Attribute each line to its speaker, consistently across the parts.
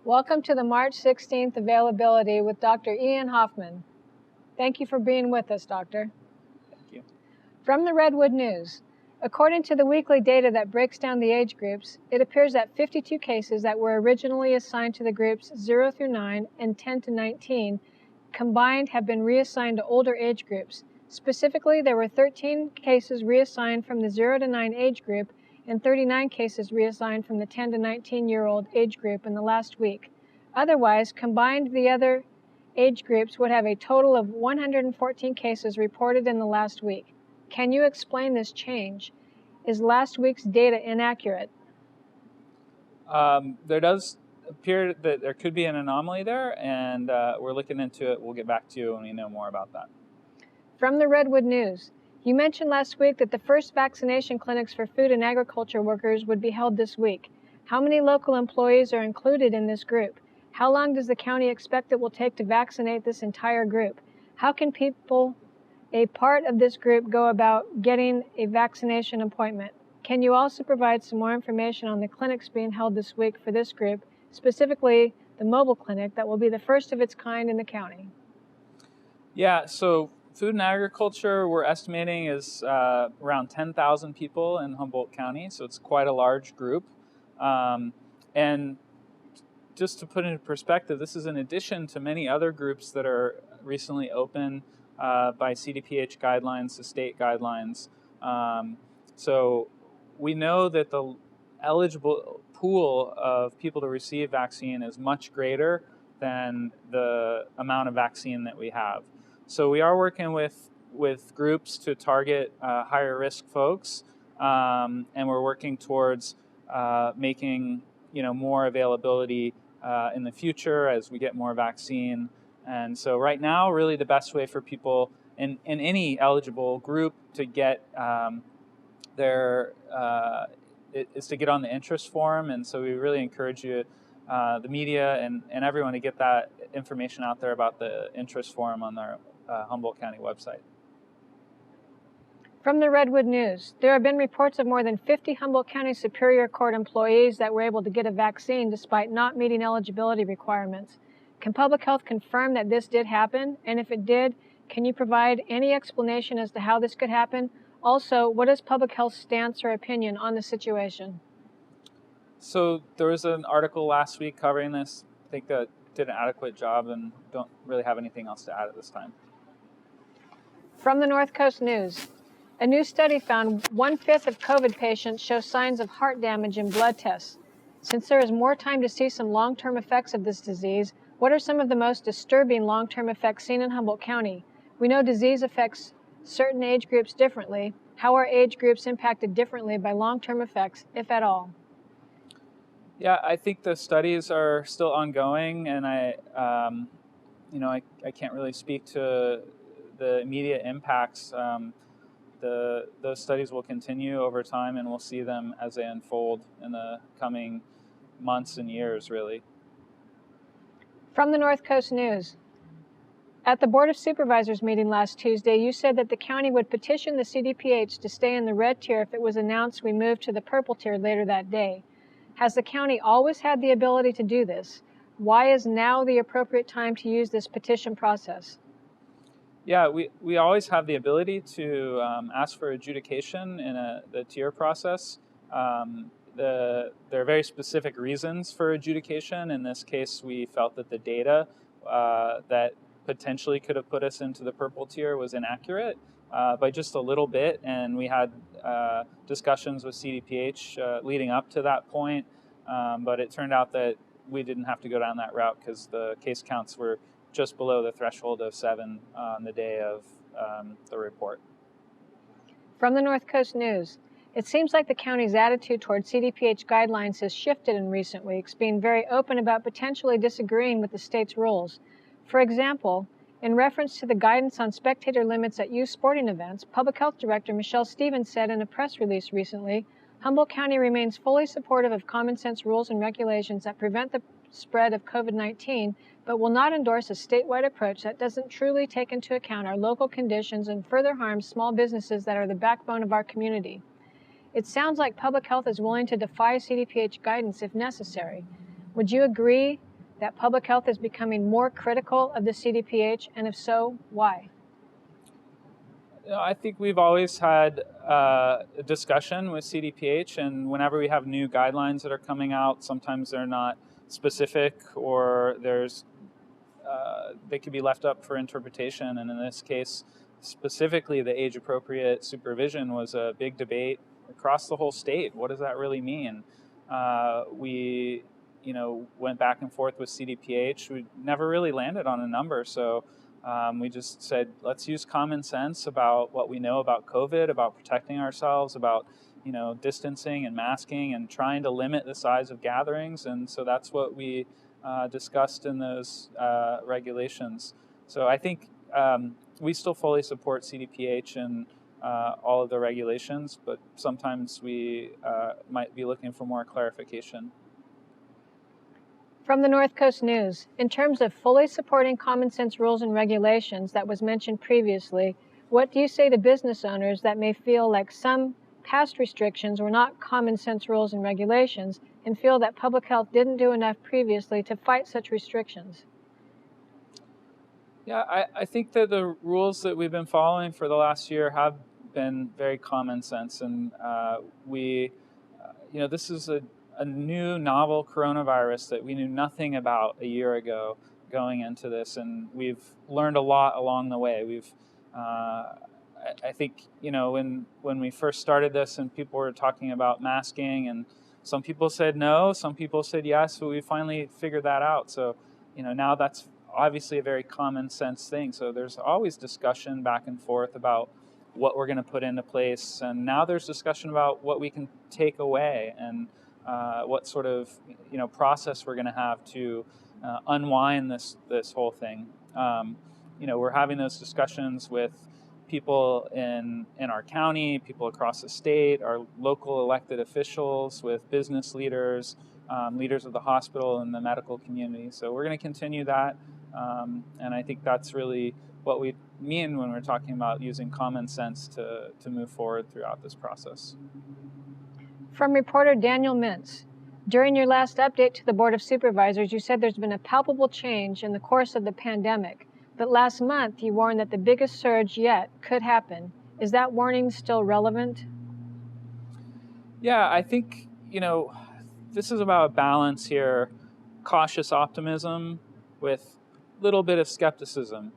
Speaker 1: Welcome to the March 16th availability with Dr. Ian Hoffman. Thank you for being with us, Doctor.
Speaker 2: Thank you.
Speaker 1: From the Redwood News, according to the weekly data that breaks down the age groups, it appears that 52 cases that were originally assigned to the groups 0 through 9 and 10 to 19 combined have been reassigned to older age groups. Specifically, there were 13 cases reassigned from the 0 to 9 age group and 39 cases reassigned from the 10 to 19-year-old age group in the last week. Otherwise, combined, the other age groups would have a total of 114 cases reported in the last week. Can you explain this change? Is last week's data inaccurate?
Speaker 2: There does appear that there could be an anomaly there, and we're looking into it. We'll get back to you when we know more about that.
Speaker 1: From the Redwood News, you mentioned last week that the first vaccination clinics for food and agriculture workers would be held this week. How many local employees are included in this group? How long does the county expect it will take to vaccinate this entire group? How can people, a part of this group, go about getting a vaccination appointment? Can you also provide some more information on the clinics being held this week for this group, specifically the mobile clinic that will be the first of its kind in the county?
Speaker 2: Yeah, so food and agriculture, we're estimating, is around 10,000 people in Humboldt County, so it's quite a large group. And just to put into perspective, this is in addition to many other groups that are recently open by CDPH guidelines, the state guidelines. So we know that the eligible pool of people to receive vaccine is much greater than the amount of vaccine that we have. So we are working with groups to target higher risk folks, and we're working towards making more availability in the future as we get more vaccine. And so right now, really the best way for people in any eligible group to get is to get on the interest form. And so we really encourage you, the media and everyone, to get that information out there about the interest form on their Humboldt County website.
Speaker 1: From the Redwood News, there have been reports of more than 50 Humboldt County Superior Court employees that were able to get a vaccine despite not meeting eligibility requirements. Can Public Health confirm that this did happen? And if it did, can you provide any explanation as to how this could happen? Also, what is Public Health's stance or opinion on the situation?
Speaker 2: So there was an article last week covering this. I think that did an adequate job and don't really have anything else to add at this time.
Speaker 1: From the North Coast News, a new study found 1/5 of COVID patients show signs of heart damage in blood tests. Since there is more time to see some long-term effects of this disease, what are some of the most disturbing long-term effects seen in Humboldt County? We know disease affects certain age groups differently. How are age groups impacted differently by long-term effects, if at all?
Speaker 2: Yeah, I think the studies are still ongoing, and I can't really speak to the immediate impacts. Those studies will continue over time, and we'll see them as they unfold in the coming months and years, really.
Speaker 1: From the North Coast News, at the Board of Supervisors meeting last Tuesday, you said that the county would petition the CDPH to stay in the red tier if it was announced we moved to the purple tier later that day. Has the county always had the ability to do this? Why is now the appropriate time to use this petition process?
Speaker 2: Yeah, we always have the ability to ask for adjudication in the tier process. There are very specific reasons for adjudication. In this case, we felt that the data that potentially could have put us into the purple tier was inaccurate by just a little bit, and we had discussions with CDPH leading up to that point, but it turned out that we didn't have to go down that route because the case counts were just below the threshold of 7 on the day of the report.
Speaker 1: From the North Coast News, it seems like the county's attitude toward CDPH guidelines has shifted in recent weeks, being very open about potentially disagreeing with the state's rules. For example, in reference to the guidance on spectator limits at youth sporting events, Public Health Director Michelle Stevens said in a press release recently, Humboldt County remains fully supportive of common sense rules and regulations that prevent the spread of COVID-19, but will not endorse a statewide approach that doesn't truly take into account our local conditions and further harms small businesses that are the backbone of our community. It sounds like Public Health is willing to defy CDPH guidance if necessary. Would you agree that public health is becoming more critical of the CDPH, and if so, why?
Speaker 2: I think we've always had a discussion with CDPH, and whenever we have new guidelines that are coming out, sometimes they're not specific or they could be left up for interpretation. And in this case, specifically, the age-appropriate supervision was a big debate across the whole state. What does that really mean? We, went back and forth with CDPH. We never really landed on a number, so we just said, let's use common sense about what we know about COVID, about protecting ourselves, about distancing and masking and trying to limit the size of gatherings. And so that's what we discussed in those regulations. So I think we still fully support CDPH and all of the regulations, but sometimes we might be looking for more clarification.
Speaker 1: From the North Coast News, in terms of fully supporting common sense rules and regulations that was mentioned previously, what do you say to business owners that may feel like some past restrictions were not common sense rules and regulations and feel that public health didn't do enough previously to fight such restrictions?
Speaker 2: Yeah, I think that the rules that we've been following for the last year have been very common sense, and this is a new novel coronavirus that we knew nothing about a year ago going into this, and we've learned a lot along the way. I think when we first started this and people were talking about masking, and some people said no, some people said yes, but we finally figured that out. So now that's obviously a very common sense thing. So there's always discussion back and forth about what we're going to put into place, and now there's discussion about what we can take away and what sort of process we're going to have to unwind this whole thing. We're having those discussions with people in our county, people across the state, our local elected officials, with business leaders, leaders of the hospital and the medical community. So we're going to continue that, and I think that's really what we mean when we're talking about using common sense to move forward throughout this process.
Speaker 1: From reporter Daniel Mintz, during your last update to the Board of Supervisors, you said there's been a palpable change in the course of the pandemic, but last month you warned that the biggest surge yet could happen. Is that warning still relevant?
Speaker 2: Yeah, I think, this is about a balance here, cautious optimism with a little bit of skepticism.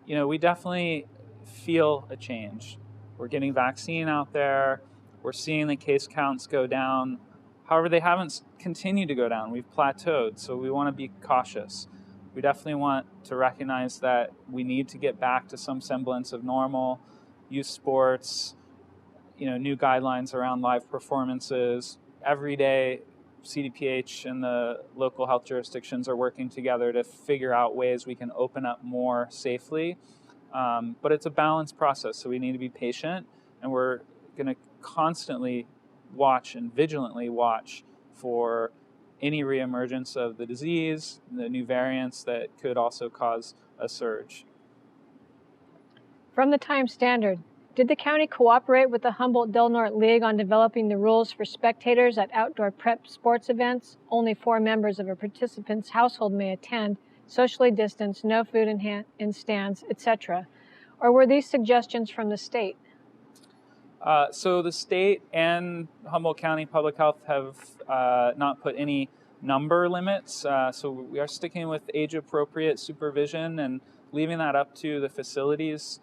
Speaker 2: We definitely feel a change. We're getting vaccine out there. We're seeing the case counts go down. However, they haven't continued to go down. We've plateaued, so we want to be cautious. We definitely want to recognize that we need to get back to some semblance of normal, youth sports, new guidelines around live performances. Every day, CDPH and the local health jurisdictions are working together to figure out ways we can open up more safely. But it's a balanced process, so we need to be patient, and we're going to constantly watch and vigilantly watch for any reemergence of the disease, the new variants that could also cause a surge.
Speaker 1: From the Times Standard, did the county cooperate with the Humboldt-Del Norte League on developing the rules for spectators at outdoor prep sports events? Only 4 members of a participant's household may attend, socially distanced, no food in stands, etc. Or were these suggestions from the state?
Speaker 2: So the state and Humboldt County Public Health have not put any number limits. So we are sticking with age-appropriate supervision and leaving that up to the facilities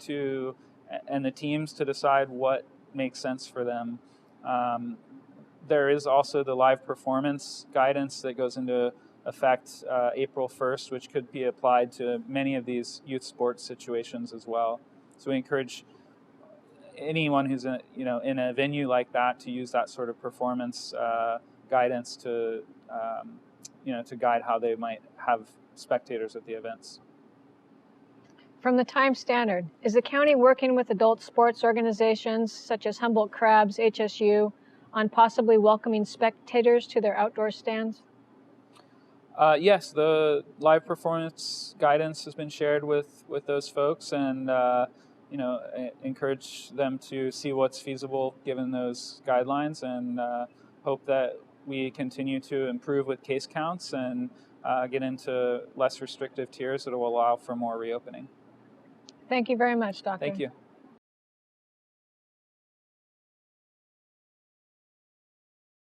Speaker 2: and the teams to decide what makes sense for them. There is also the live performance guidance that goes into effect April 1st, which could be applied to many of these youth sports situations as well. So we encourage anyone who's in a venue like that to use that sort of performance guidance to guide how they might have spectators at the events.
Speaker 1: From the Times Standard, is the county working with adult sports organizations such as Humboldt Crabs, HSU, on possibly welcoming spectators to their outdoor stands?
Speaker 2: Yes, the live performance guidance has been shared with those folks, and encourage them to see what's feasible given those guidelines, and hope that we continue to improve with case counts and get into less restrictive tiers that will allow for more reopening.
Speaker 1: Thank you very much, Doctor.
Speaker 2: Thank you.